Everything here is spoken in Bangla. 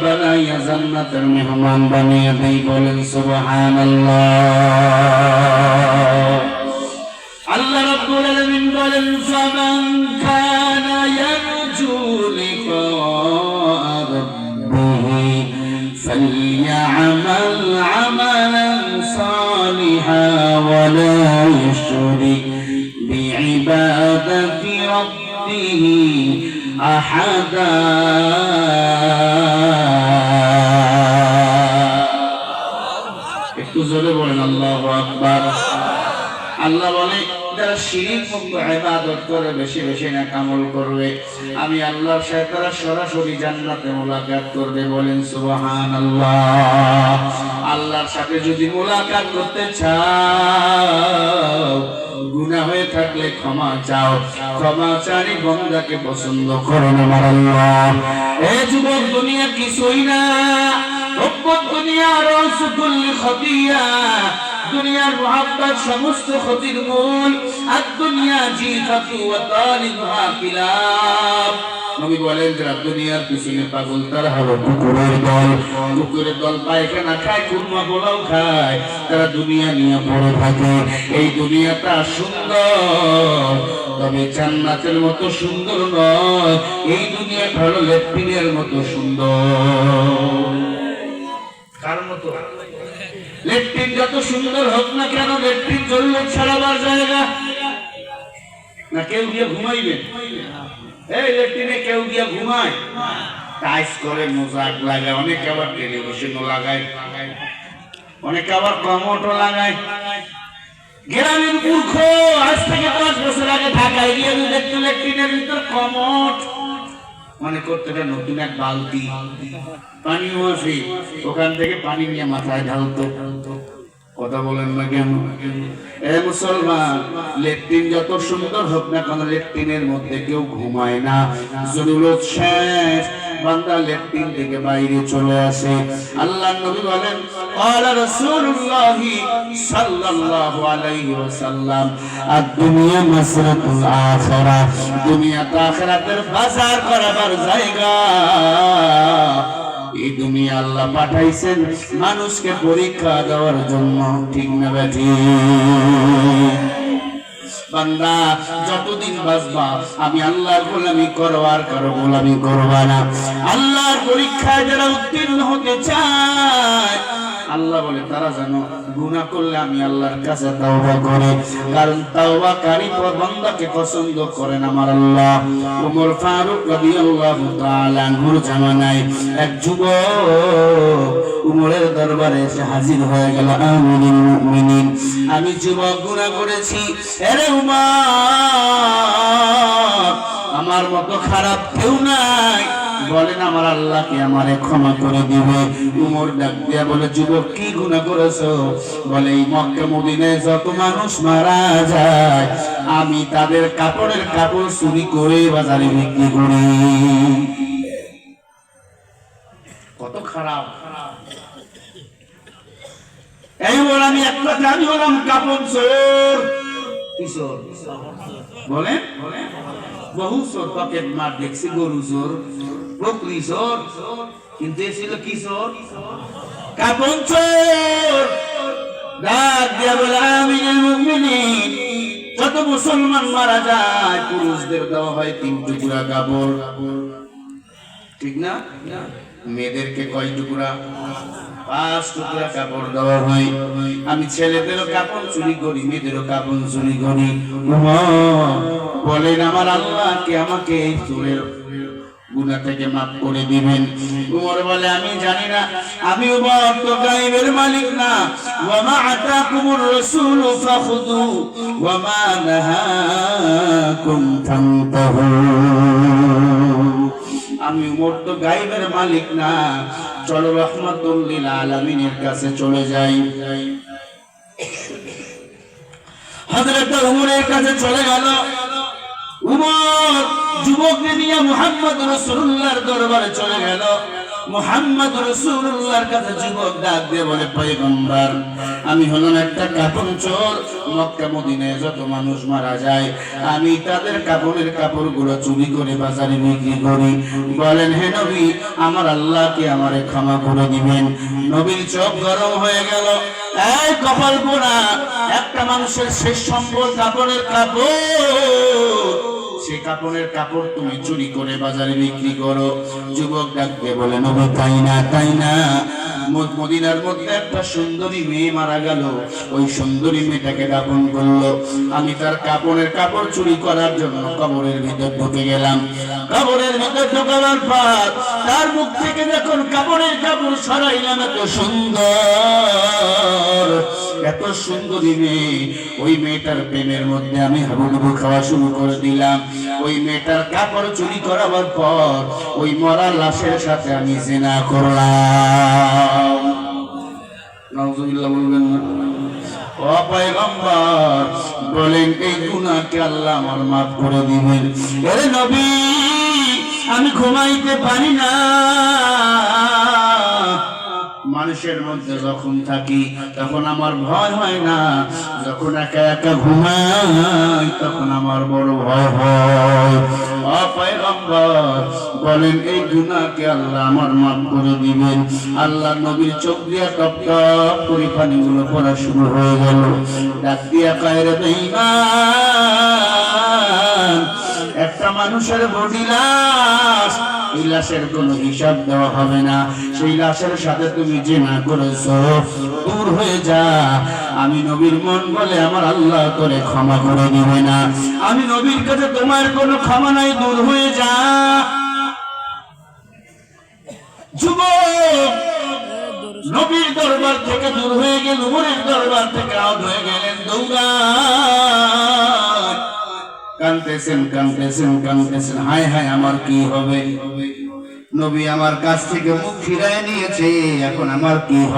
বানাইয়া জান্নাতের মেহমান বানিয়ে দেই। বলেন সুবহানাল্লাহ। আল্লাহ রাব্বুল আলামিন বলেন ফামান কানা ইয়ারজু লিকা রাব্বিহি ফালইআমাল আমালান সালিহান ওয়া লা ইউশরিক বিইবাদাতি রাব্বিহি আহাদা। একটু জোরে বলেন আল্লাহু আকবার। আল্লাহ বলে যারা শিরিক মুক্ত ইবাদত করে, বেশি বেশি নেক আমল করবে, আমি আল্লাহর সাথে তারা সরাসরি জান্নাতে মুলাকাত করবে। বলেন সুবহানাল্লাহ। আল্লাহর সাথে যদি মুলাকাত করতে চাও, গুনাহ হয়ে থাকলে ক্ষমা চাও। ক্ষমাচারী বান্দাকে পছন্দ করেন আমার আল্লাহ। এ যুবক, দুনিয়া কিছুই না। হুব্বুদ দুনিয়া রাসু কুল্লি খতিয়া। দুনিয়ার মুহাব্বত সমস্ত ক্ষতির মূল। আর দুনিয়া জিফাতু ওয়া তালিবুহা কিলাব। নবী বলেন যারা দুনিয়ার পিছনে পাগল তারা হলো কুকুরের দল। কুকুরের দল পায়খানা খায়, কুরমা পোলাও খায়, তারা দুনিয়া নিয়ে পড়ে থাকে। এই দুনিয়াটা সুন্দর, তবে জান্নাতের মতো সুন্দর নয়। এই দুনিয়াটা হলো লেট্রিনের মতো সুন্দর। কার মতো? লেট্রিন যত সুন্দর হোক না কেন, লেট্রিন চললে ছাড়াবার জায়গা না। কেউ গিয়ে ঘুমাইবেন? এই লেট্রিনে কেউ গিয়ে ঘুমায়? টাইস করে, মোজাক লাগায়, অনেকে আবার টেলিভিশনও লাগায়, অনেকে আবার কমোটও লাগায়। গ্রামের মূর্খ আজ থেকে 5 বছর আগে ঢাকায় গিয়ে দেখতো লেট্রিনের ভিতর কমোট, মনে করতে নতুন এক বালতি, পানিও আছে, ওখান থেকে পানি নিয়ে মাথায় ঢালতো। কথা বলেন না কেন? এ মুসলমান, লেট্রিন যত সুন্দর হোক না কেন, লেট্রিনের মধ্যে কেউ ঘুমায় না। জরুরত শেষ, বান্দা লেট্রিন থেকে বাইরে চলে আসে। আল্লাহর নবী বলেন ক্বালা রাসূলুল্লাহ সাল্লাল্লাহু আলাইহি ওয়াসাল্লাম আদ-দুনিয়া মাসরাতুল আখিরাহ। দুনিয়া তো আখিরাতের বাজার করার জায়গা। এই দুনিয়া আল্লাহ পাঠাইছেন মানুষকে পরীক্ষা দেওয়ার জন্য। ঠিক না বেঠি? বান্দা যতদিন বাঁচবা আমি আল্লাহর গোলামি করব, আর কারো গোলামি করবা না। আল্লাহর পরীক্ষায় যারা উত্তীর্ণ হতে চায়, আল্লাহ বলে তারা যেন গুনাহ করলে আমি আল্লাহর কাছে তাওবা করে, কারণ তাওবাকারী বান্দাকে পছন্দ করেন আমার আল্লাহ। ওমর ফারুক রাদিয়াল্লাহু তাআলা আনহুর জামানায় এক যুবক উমরের দরবারে এসে হাজির হয়ে গেল। আমিনুল মুমিনিন, আমি যুবক গুনাহ করেছি। আরে উমর, আমার মতো খারাপ কেউ নাই, বলেন আমার আল্লাহ কি আমারে ক্ষমা করে দিবে? উমর ডাক দিয়া বলে, যুবক কি গুনাহ করেছো? বলে এই মক্কা মদিনায় যত মানুষ মারা যায়, আমি তাদের কাপড়ের কাপড় চুরি করে বাজারে বিক্রি করি। কত খারাপ! এইবার আমি এক কথা, আমি হলাম কাপড় চোর। কি চোর? বলেন বহু চোর, পকেট মার দেখছি, গরু চোর, বকরি চোর, কিন্তু এ ছিল কি চোর? কাপড় চোর। ডাক দিয়া বলে, আমিনুল মুমিনিন, যত মুসলমান মারা যায় পুরুষদের দেওয়া হয় 3 টুকরা কাপড়, ঠিক না? মেয়েদেরকে কয় টুকরা? 5 টুকরা কাপড় দেওয়া হয়। আমি ছেলেদেরও কাপড় চুরি করি, মেয়েদেরও কাপড় চুরি করি। বলেন আমার আল্লাহ কি আমাকে এই চোরের গুনাহ থেকে মাফ করে দিবেন? উমর বলে, আমি জানি না, আমি উমর তো গায়েবের মালিক না। ওয়া মা আতাকুমুর রাসূল ফাখুযু ওয়া মা নাহাকুম ফান্তাহু। আমি উমর তো গায়েবের মালিক না। চলো রাহমাতুল লিল আলামিনের কাছে চলে যাই। হযরত উমরের কাছে চলে গেল। উমর যুবককে নিয়ে মুহাম্মদ রাসূলুল্লাহর দরবারে চলে গেল। মুহাম্মদ রাসূলুল্লাহর কাছে যুবক ডাক দিয়ে বলে, পয়গম্বর, আমি হলাম একটা কাপড় চোর। মক্কা মদিনায় যত মানুষ মারা যায় আমি তাদের কাপড়ের কাপড়গুলো চুরি করে বাজারে বিক্রি করি। বলেন, হে নবী, আমার আল্লাহকে আমারে ক্ষমা করে দিবেন। নবীর চোখ গরম হয়ে গেল। এই কপাল পোড়া, একটা মানুষের শেষ সম্পদ কাপড়ের কাপড়, সে কাপড়ের কাপড় তুমি চুরি করে বাজারে বিক্রি করো। যুবক ডাকতে বলে, নবী, তাই না, তাই না। মদিনার মধ্যে একটা সুন্দরী মেয়ে মারা গেল, ওই সুন্দরী মেয়েটাকে দাফন করলো। আমি তার কাপড়ের কাপড় চুরি করার জন্য কবরের ভিতর ঢুকে গেলাম। কবরের ভিতর ঢোকাবার পর তার মুখ থেকে যখন কাপড়ের কাপড় সরাইলাম, এত সুন্দর, এত সুন্দরী মেয়ে, ওই মেয়েটার প্রেমের মধ্যে আমি হাবুডুবু খাওয়া শুরু করে দিলাম। ওই মেয়েটার কাপড় চুরি করাবার পর ওই মরা লাশের সাথে আমি জিনা করলাম। নাউজুবিল্লাহ বলবেন না? ও পয়গম্বর, বলেন, এই গুনাহকে আল্লাহ আমার মাফ করে দিবেন। আরে নবী, আমি ঘুমাইতে পারি না। মানুষের মধ্যে যখন থাকি তখন আমার ভয় হয় না, যখন একা একা ঘুমাই তখন আমার বড় ভয় হয়। ও পয়গম্বর, বলেন, এই গুনাহকে আল্লাহ আমার মাফ করে দিবেন। আল্লাহ নবীর চোখ দিয়া টপ টপ করে পানিগুলো পড়া শুরু হয়ে গেল। ডাক দিয়া কয়, রে বেঈমান, একটা মানুষের বডি লাশ, এই লাশের কোনো হিসাব দেওয়া হবে না। সেই লাশের সাথে তুমি জিনা করেছো, দূর হয়ে যা। আমি নবীর মন বলে আমার আল্লাহ করে ক্ষমা করে দিবে না। আমি নবীর কাছে তোমার কোনো ক্ষমা নাই, দূর হয়ে যা। যুবক নবীর দরবার থেকে দূর হয়ে গেল, নবীর দরবার থেকে আউট হয়ে গেলেন, দৌড়ায় কাঁদতেছেন, কাঁদতেছেন, কাঁদতেছেন। হায় হায়, আমার কি হবে? নবী আমার কাছ থেকে মুখ ফিরায় নিয়েছে, এখন আমার কি হবে?